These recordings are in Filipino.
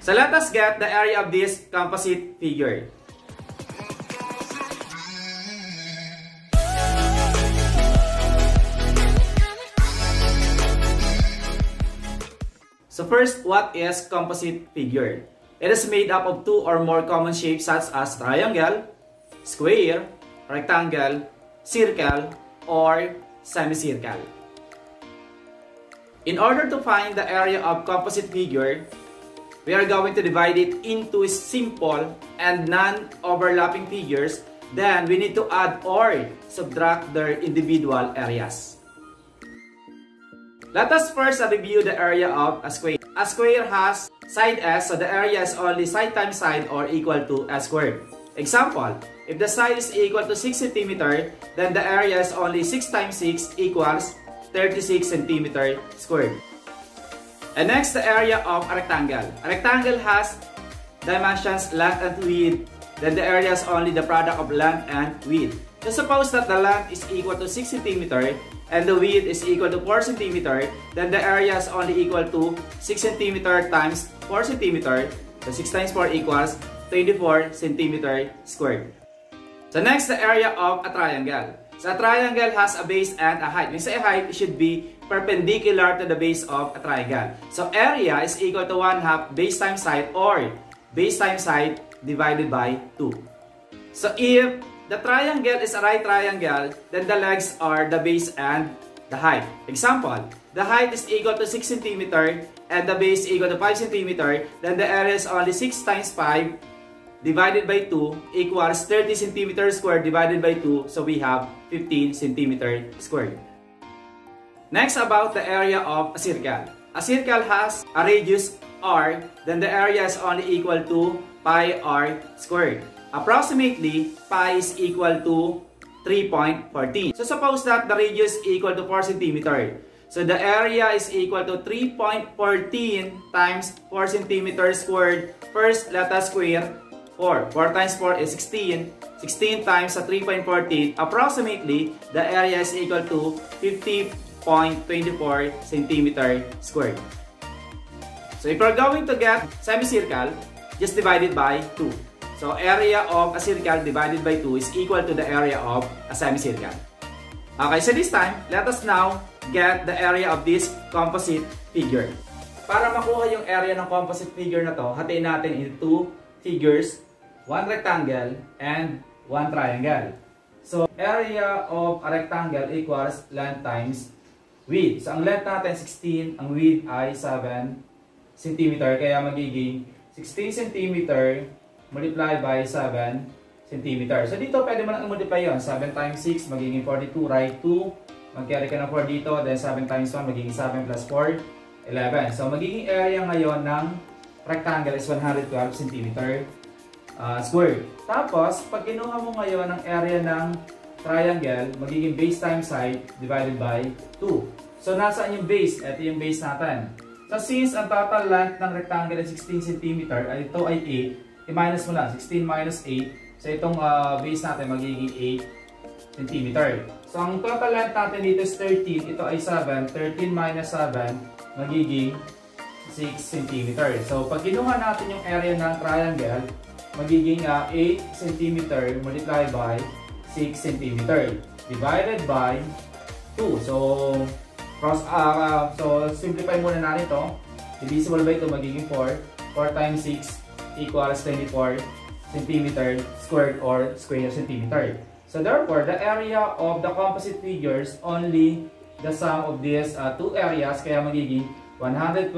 So let us get the area of this composite figure. So first, what is composite figure? It is made up of two or more common shapes such as triangle, square, rectangle, circle, or semicircle. In order to find the area of composite figure, we are going to divide it into simple and non-overlapping figures. Then we need to add or subtract their individual areas. Let us first review the area of a square. A square has side s, so the area is only side times side or equal to s squared. Example, if the side is equal to 6 cm, then the area is only 6 times 6 equals 36 cm squared. And next, the area of a rectangle. A rectangle has dimensions length and width. Then the area is only the product of length and width. So suppose that the length is equal to 6 cm and the width is equal to 4 cm. Then the area is only equal to 6 cm times 4 cm. So 6 times 4 equals 24 cm squared. So next, the area of a triangle. So a triangle has a base and a height. When you say height, it should be perpendicular to the base of a triangle. So area is equal to 1/2 base times height or base times height divided by 2. So if the triangle is a right triangle, then the legs are the base and the height. Example, the height is equal to 6 cm and the base is equal to 5 cm, then the area is only 6 times 5 divided by 2 equals 30 cm squared divided by 2, so we have 15 cm squared. Next, about the area of a circle. A circle has a radius r, then the area is only equal to pi r squared. Approximately, pi is equal to 3.14. So suppose that the radius is equal to 4 cm. So the area is equal to 3.14 times 4 cm squared. First, let us square 4. 4 times 4 is 16. 16 times 3.14. Approximately, the area is equal to 50.24 cm squared. So if you're going to get semicircle, just divide it by 2. So area of a circle divided by 2 is equal to the area of a semicircle. Okay, so this time, let us now get the area of this composite figure. Para makuha yung area ng composite figure na to, hatiin natin into two figures, one rectangle and one triangle. So area of a rectangle equals length times width. So ang length natin 16, ang width ay 7 cm, kaya magiging 16 cm multiply by 7 cm. So dito pwede mo lang i-multiply yun. 7 times 6 magiging 42, right 2. Mag-carry ka ng 4 dito, then 7 times 1 magiging 7 plus 4, 11. So magiging area ngayon ng rectangle is 112 cm squared. Tapos, pag kinuha mo ngayon ang area ng triangle, magiging base times height divided by 2. So nasaan yung base? Ito yung base natin. So since ang total length ng rectangle ay 16 cm, ay ito ay 8, i-minus mo lang, 16 minus 8. So itong base natin magiging 8 cm. So ang total length natin dito is 13, ito ay 7, 13 minus 7 magiging 6 cm. So pag kinuha natin yung area ng triangle, magiging 8 cm multiplied by 6 cm divided by 2. So simplify muna natin ito. Divisible by 2 magiging 4. 4 times 6 equals 24 cm squared or square centimeter. So therefore, the area of the composite figures only the sum of these two areas, kaya magiging 112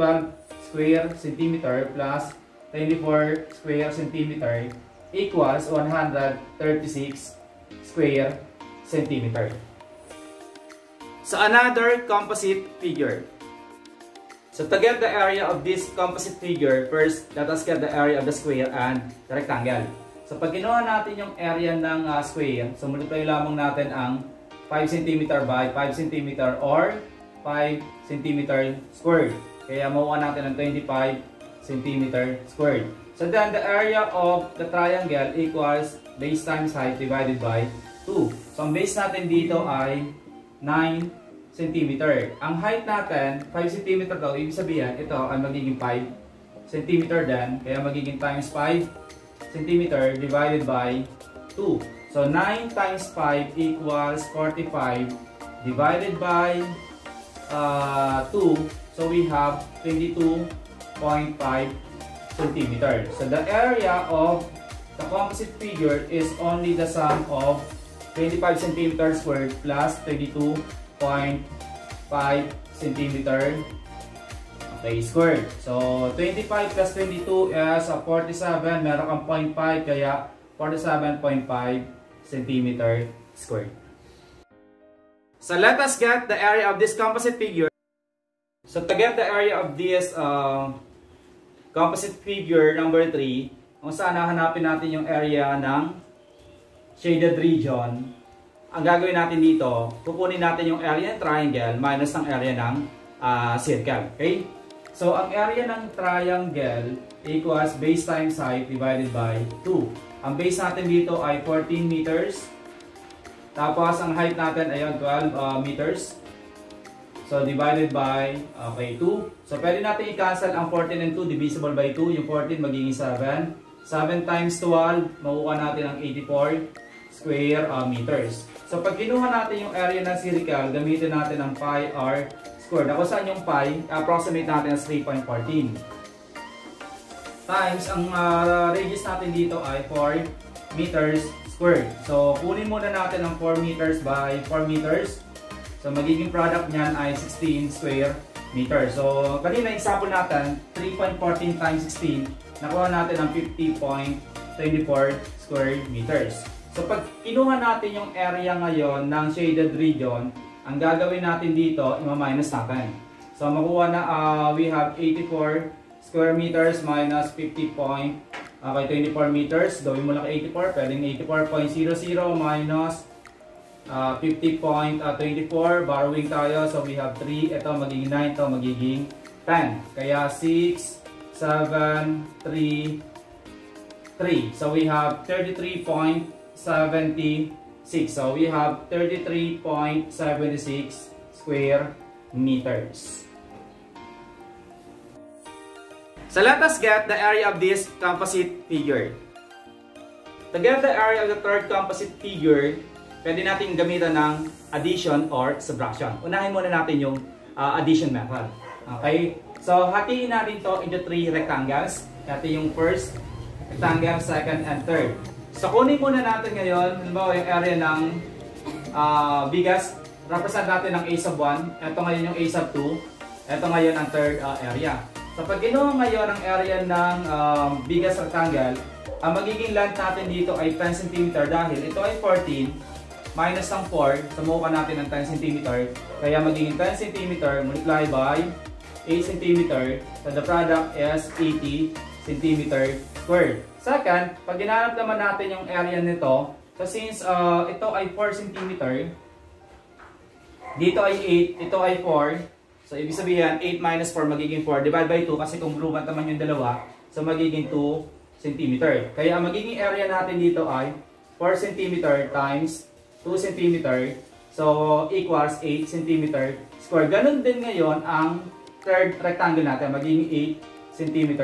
square centimeter plus 24 square centimeter equals 136 square centimeter. So another composite figure. So to get the area of this composite figure, first let us get the area of the square and the rectangle. So pag kinuha natin yung area ng square, so multiply lamang natin ang 5 cm by 5 cm or 5 cm squared. Kaya makuha natin ang 25 cm squared. So then the area of the triangle equals base times height divided by 2. So ang base natin dito ay 9 cm. Ang height natin 5 cm daw, ibig sabihin ito ay magiging 5 cm din. Kaya magiging times 5 cm divided by 2. So 9 times 5 equals 45 divided by 2. So we have 22.5 cm. So the area of the composite figure is only the sum of 25 cm squared plus 22.5 cm squared. So 25 plus 22 is 47. Meron kang 0.5 kaya 47.5 cm squared. So let us get the area of this composite figure. So to get the area of this composite figure number 3, kung saan hanapin natin yung area ng shaded region, ang gagawin natin dito, kukunin natin yung area ng triangle minus ang area ng circle. Okay? So ang area ng triangle equals base times height divided by 2. Ang base natin dito ay 14 meters. Tapos ang height natin ay 12 meters. So divided by 2. So pwede natin i-cancel ang 14 and 2 divisible by 2. Yung 14 magiging 7. 7 times 12, makuha natin ang 84 square meters. So pag kinuha natin yung area ng circle, gamitin natin ang pi r squared. Ako saan yung pi? Approximate natin as 3.14. Times, ang radius natin dito ay 4 meters squared. So kunin muna natin ang 4 meters by 4 meters. So magiging product niyan ay 16 square meters. So kanina example natin, 3.14 times 16, nakuha natin ang 50.24 square meters. So pag kinuha natin yung area ngayon ng shaded region, ang gagawin natin dito, ima-minus natin. So makuha na, we have 84 square meters minus 50.24 meters. Gawin mo lang 84, pwedeng 84.00 minus 50.24, borrowing tayo. So we have 3, ito magiging 9, ito magiging 10. Kaya 6, 7, 3, 3. So we have 33.76. So we have 33.76 square meters. So let us get the area of this composite figure. To get the area of the third composite figure, pwede natin gamitan ng addition or subtraction. Unahin muna natin yung addition method. Okay? So hatiin natin to into 3 rectangles. Ito yung first rectangle, second, and third. So kunin muna natin ngayon, halimbawa yung area ng biggest, represent natin ng a sub 1. Ito ngayon yung a sub 2. Ito ngayon ang third area. So pag kinuha ngayon ang area ng biggest rectangle, ang magiging length natin dito ay 10 cm dahil ito ay 14 minus ng 4, so makuha natin ng 10 cm. Kaya magiging 10 cm multiply by 8 cm. So the product is 80 cm squared. Second, pag ginanap naman natin yung area nito, so since ito ay 4 cm, dito ay 8, ito ay 4. So ibig sabihin, 8 minus 4 magiging 4 divided by 2 kasi congruent naman yung dalawa. So magiging 2 cm. Kaya ang magiging area natin dito ay 4 cm times 2 cm. So equals 8 cm squared. Ganun din ngayon ang third rectangle natin. Magiging 8 cm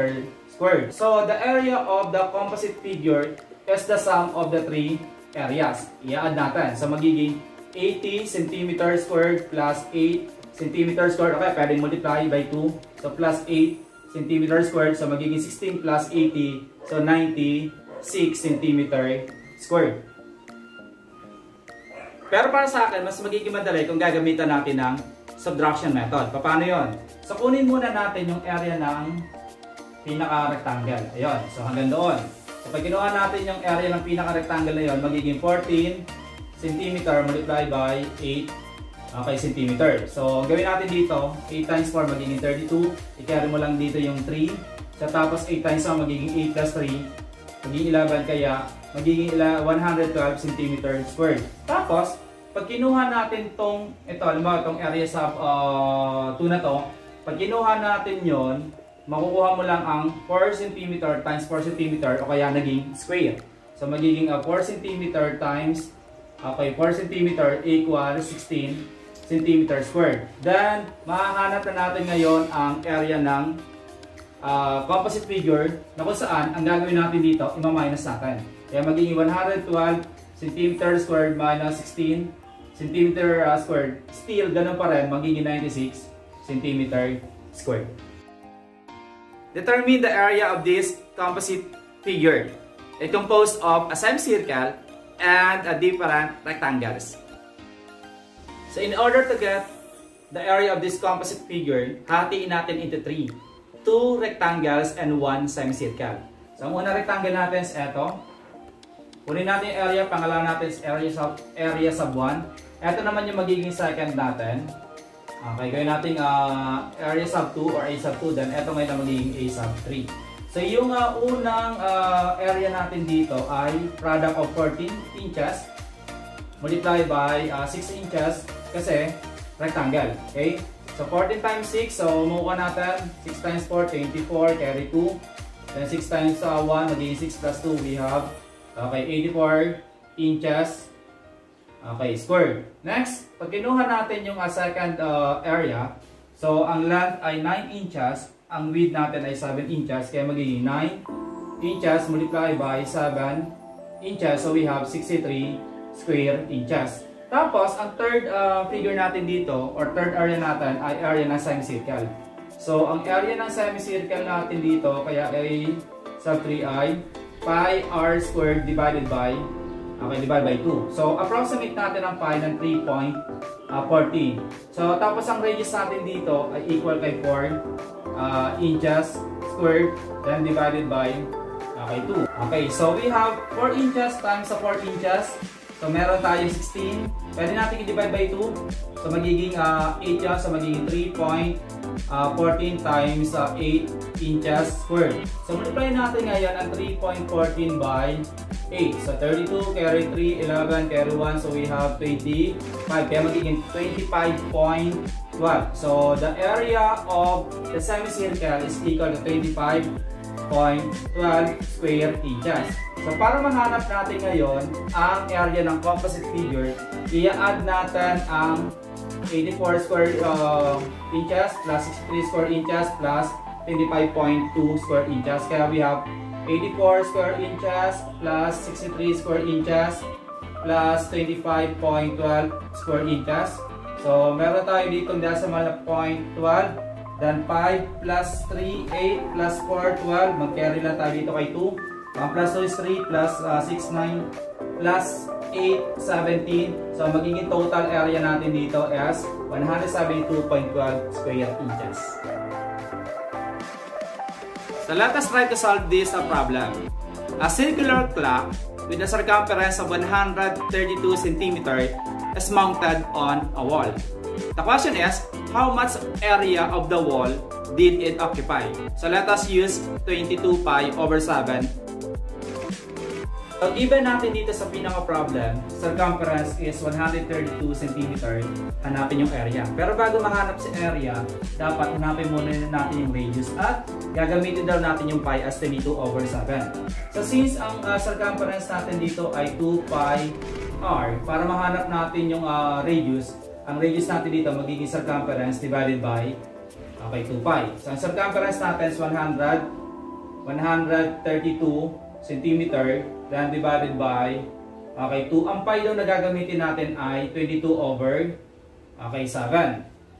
squared. So the area of the composite figure is the sum of the 3 areas. I-add natin. So magiging 80 cm squared plus 8 cm squared. Okay, pwedeng multiply by 2. So plus 8 cm squared. So magiging 16 plus 80. So 96 cm squared. Pero para sa akin, mas magiging madali kung gagamitan natin ng subtraction method. Paano yon? So kunin muna natin yung area ng pinaka-rectangle. Ayun. So hanggang doon. So pag kinuha natin yung area ng pinaka-rectangle na yon, magiging 14 cm multiply by 8 cm. So gawin natin dito, 8 times 4 magiging 32. I-carry mo lang dito yung 3. So tapos 8 times 1 magiging 8 plus 3. Magiging 11 kaya magiging 112 cm squared. Tapos, pag kinuha natin ito, halimbawa itong area sub 2 na to, pag kinuha natin yon, makukuha mo lang ang 4 cm times 4 cm o kaya naging square. So, magiging 4 cm times 4 cm equals 16 cm squared. Then, mahahanap na natin ngayon ang area ng composite figure na kung saan ang gagawin natin dito, ima-minus natin. Kaya magiging 112 cm squared minus 16 cm squared. Still, ganun pa rin, magiging 96 cm squared. Determine the area of this composite figure. It composed of a semicircle and a different rectangles. So in order to get the area of this composite figure, hatiin natin into 3. 2 rectangles and 1 semicircle. So ang unang rectangle natin is ito. Kunin natin yung area, pangalanan natin is area sub 1. Ito naman yung magiging second natin. Okay, gawin natin area sub 2 or a sub 2. Then ito ngayon ang magiging a sub 3. So yung unang area natin dito ay product of 14 inches multiplied by 6 inches kasi rectangle. Okay? So 14 times 6, so mukha natin 6 times 4, 24, carry 2. Then 6 times 1, magiging 6 plus 2, we have 84 inches squared. Next, pag kinuha natin yung second area, so ang length ay 9 inches, ang width natin ay 7 inches, kaya magiging 9 inches multiplied by 7 inches, so we have 63 square inches. Tapos, ang third figure natin dito, or third area natin, ay area ng semicircle. So, ang area ng semicircle natin dito, kaya ay sub 3 ay pi r squared divided by 2. So, approximate natin ang pi ng 3.14. So, tapos ang radius natin dito ay equal kay 4 inches squared, then divided by 2. Okay, so we have 4 inches times sa 4 inches. So, meron tayo 16. Pwede natin i-divide by 2. So, magiging 8 yan. So, magiging 3.14 times 8 inches squared. So, multiply natin ngayon ang 3.14 by 8. So, 32, carry 3, 11, carry 1. So, we have 25. Kaya magiging 25.12. So, the area of the semicircle is equal to 25.12 square inches. So, para mahanap natin ngayon ang area ng composite figure, i-add natin ang 84 square inches plus 63 square inches plus 25.2 square inches. Kaya we have 84 square inches plus 63 square inches plus 25.12 square inches. So, meron tayo dito decimal na 0.12. Then 5 plus 3, 8 plus 4, 12. Mag-carry lang tayo dito kay 2. 1 plus 2 is 3 plus 6, 9 plus 8, 17. So, magiging total area natin dito is 172.12 square inches. So, let us try to solve this problem. A circular clock with a circumference of 132 cm is mounted on a wall. The question is, how much area of the wall did it occupy? So, let us use 22 pi over 7. So, given natin dito sa pinaka-problem, circumference is 132 cm, hanapin yung area. Pero bago mahanap si area, dapat hanapin muna natin yung radius at gagamitin daw natin yung pi as 22 over 7. So, since ang circumference natin dito ay 2 pi r, para mahanap natin yung radius, ang radius natin dito magiging circumference divided by 2 pi. So, ang circumference natin is 132 cm, then divided by 2. Ang pi daw na gagamitin natin ay 22 over 7.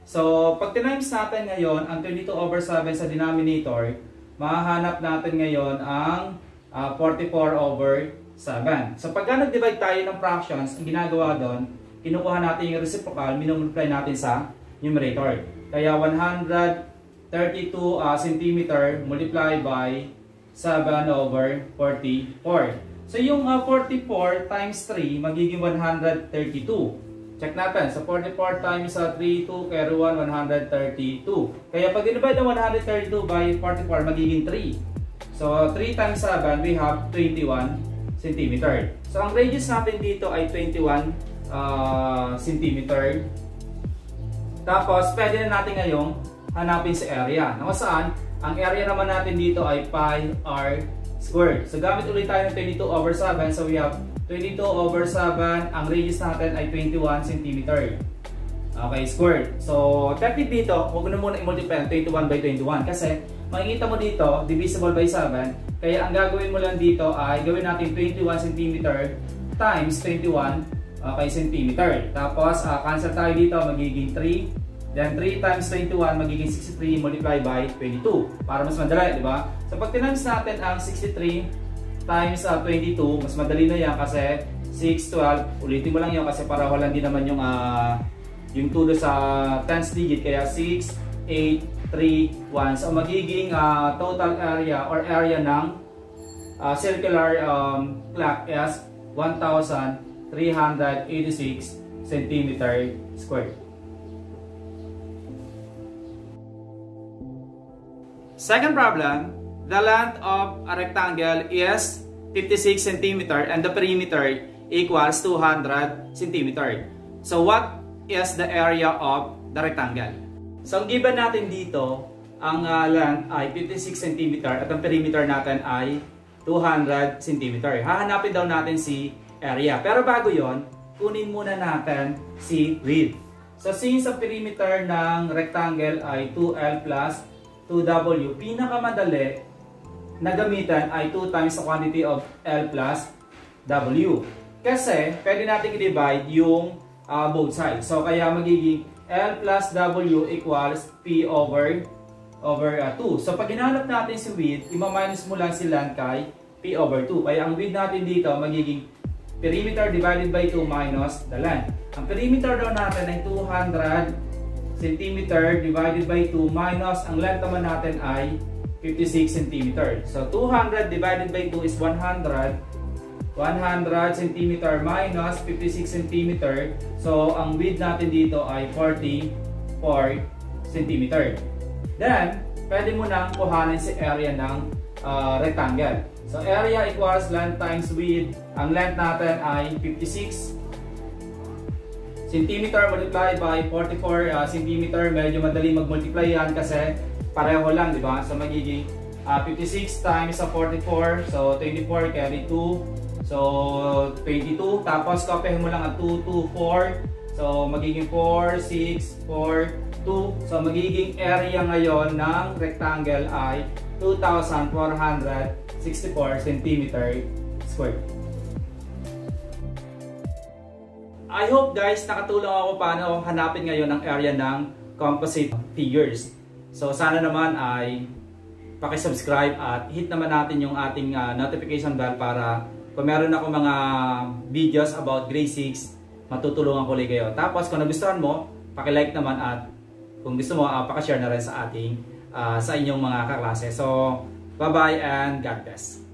So, pag tinimes natin ngayon ang 22 over 7 sa denominator, mahahanap natin ngayon ang 44 over 7. So, pagka nag-divide tayo ng fractions, ang ginagawa doon, kinukuha natin yung reciprocal, minumultiply natin sa numerator. Kaya 132 cm multiplied by 7 over 44. So, yung 44 times 3, magiging 132. Check natin. So, 44 times 3, 2, carry 1, 132. Kaya, pag divide ang 132 by 44, magiging 3. So, 3 times 7, we have 21 cm. So, ang radius natin dito ay 21 cm. Tapos, pwede na natin ngayong hanapin si area. Kung saan, ang area naman natin dito ay pi r squared. So, gamit ulit tayo ng 22 over 7. So, we have 22 over 7. Ang radius natin ay 21 cm. Okay, squared. So, technically dito, huwag na muna i-multiply ang 21 by 21 kasi makikita mo dito, divisible by 7. Kaya ang gagawin mo lang dito ay gawin natin 21 cm times 21 cm. Tapos, cancel tayo dito, magiging 3. Then 3 times 21 magiging 63 multiply by 22 para mas madali, di ba? So pag tinams natin ang 63 times 22, mas madali na yan kasi 6, 12, ulitin mo lang yun kasi para walang din naman yung tulo sa tens digit, kaya 6, 8, 3, 1. So magiging total area or area ng circular clock is 1,386 cm squared. Second problem, the length of a rectangle is 56 cm and the perimeter equals 200 cm. So what is the area of the rectangle? So ang given natin dito, ang length ay 56 cm at ang perimeter natin ay 200 cm. Hahanapin daw natin si area. Pero bago yon, kunin muna natin si width. So since ang perimeter ng rectangle ay 2L plus 2W, pinakamadali na gamitan ay 2 times the quantity of L plus W. Kasi pwede natin i-divide yung both sides. So kaya magiging L plus W equals P over 2. So pag hinanap natin si width, ima-minus mo lang si length kay P over 2. Kaya ang width natin dito magiging perimeter divided by 2 minus the length. Ang perimeter daw natin ay 200 cm divided by 2 minus ang length naman natin ay 56 cm. So 200 divided by 2 is 100. 100 cm minus 56 cm. So ang width natin dito ay 44 cm. Then, pwede mo nang kuhanin si area ng rectangle. So area equals length times width. Ang length natin ay 56 cm multiplied by 44 cm. Medyo madali mag-multiply yan kasi pareho lang, di ba? So magiging 56 times 44. So 24 carry 2. So 22. Tapos copyhin mo lang ang 2, 2, 4. So magiging 4, 6, 4, 2. So magiging area ngayon ng rectangle ay 2,464 cm squared. I hope guys nakatulong ako paano hanapin ngayon ang area ng composite figures. So sana naman ay paki-subscribe at hit naman natin yung ating notification bell para kung meron ako mga videos about grade 6, matutulungan ko ulit kayo. Tapos kung nagustuhan mo, paki-like naman at kung gusto mo, paki-share na rin sa inyong mga kaklase. So bye-bye and God bless.